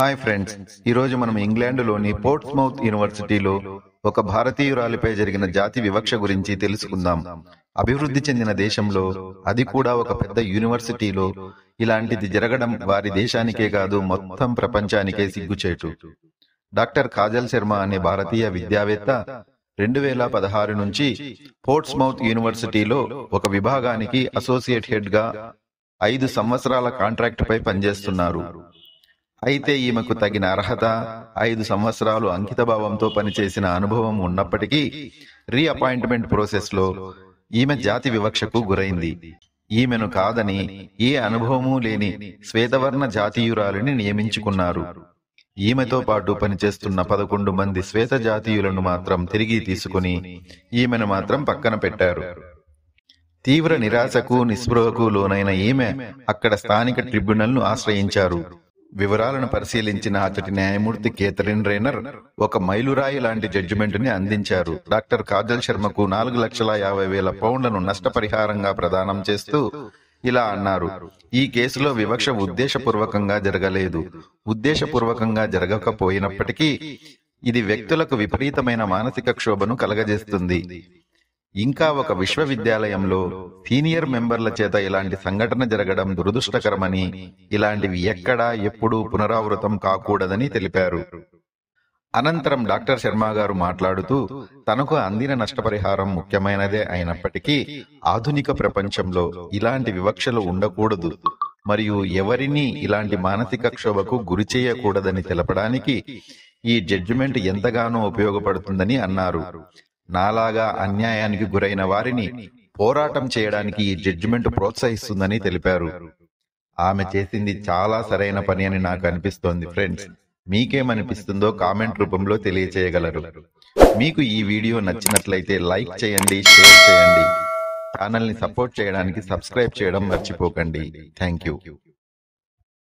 Hi friends, ఈరోజు మనం ఇంగ్లాండ్లోని పోర్ట్స్మౌత్ యూనివర్సిటీలో ఒక భారతీయురాలిపై జరిగిన జాతి వివక్ష గురించి తెలుసుకుందాం. అభివృద్ధి చెందిన దేశంలో, అది కూడా ఒక పెద్ద యూనివర్సిటీలో ఇలాంటిది జరగడం వారి దేశానికే కాదు మొత్తం ప్రపంచానికే సిగ్గుచేటు. డాక్టర్ కాజల్ శర్మ అనే భారతీయ విద్యావేత్త 2016 నుంచి పోర్ట్స్మౌత్ యూనివర్సిటీలో ఒక విభాగానికి అసోసియేట్ హెడ్ గా 5 సంవత్సరాల కాంట్రాక్టుపై పనిచేస్తున్నారు. అయితే ఈమెకు తగిన అర్హత, 5 సంవత్సరాలు అంకితభావంతో పనిచేసిన అనుభవం ఉన్నప్పటికీ రీఅపాయింట్మెంట్ ప్రాసెస్ లో ఈమె జాతి వివక్షకు గురైంది. ఈమెను కాదని ఏ అనుభవమూ లేని శ్వేతవర్ణ జాతీయురాలిని నియమించుకున్నారు. ఈమెతో పాటు పనిచేస్తున్న 11 మంది శ్వేత జాతీయులను మాత్రం తిరిగి తీసుకుని ఈమెను మాత్రం పక్కన పెట్టారు. తీవ్ర నిరాశకు నిస్పృహకు లోనైన ఈమె అక్కడ స్థానిక ట్రిబ్యునల్ ను ఆశ్రయించారు. వివరాలను పరిశీలించిన అతడి న్యాయమూర్తి కేథరిన్ రేనర్ ఒక మైలురాయి లాంటి జడ్జిమెంట్ ని అందించారు. డాక్టర్ కాజల్ శర్మకు 4,50,000 పౌండ్లను నష్టపరిహారంగా ప్రదానం చేస్తూ ఇలా అన్నారు: ఈ కేసులో వివక్ష ఉద్దేశపూర్వకంగా జరగలేదు. ఉద్దేశపూర్వకంగా జరగకపోయినప్పటికీ ఇది వ్యక్తులకు విపరీతమైన మానసిక క్షోభను కలగజేస్తుంది. ఇంకా ఒక విశ్వవిద్యాలయంలో సీనియర్ మెంబర్ల చేత ఇలాంటి సంఘటన జరగడం దురదృష్టకరమని, ఇలాంటివి ఎక్కడా ఎప్పుడూ పునరావృతం కాకూడదని తెలిపారు. అనంతరం డాక్టర్ శర్మ గారు మాట్లాడుతూ, తనకు అందిన నష్టపరిహారం ముఖ్యమైనదే అయినప్పటికీ ఆధునిక ప్రపంచంలో ఇలాంటి వివక్షలు ఉండకూడదు మరియు ఎవరినీ ఇలాంటి మానసిక క్షోభకు గురి చేయకూడదని తెలపడానికి ఈ జడ్జిమెంట్ ఎంతగానో ఉపయోగపడుతుందని అన్నారు. నాలాగా అన్యాయానికి గురైన వారిని పోరాటం చేయడానికి ఈ జడ్జిమెంట్ ప్రోత్సహిస్తుందని తెలిపారు. ఆమె చేసింది చాలా సరైన పని అని నాకు అనిపిస్తోంది. ఫ్రెండ్స్, మీకేమనిపిస్తుందో కామెంట్ రూపంలో తెలియచేయగలరు. మీకు ఈ వీడియో నచ్చినట్లయితే లైక్ చేయండి, షేర్ చేయండి. ఛానల్ని సపోర్ట్ చేయడానికి సబ్స్క్రైబ్ చేయడం మర్చిపోకండి. Thank you.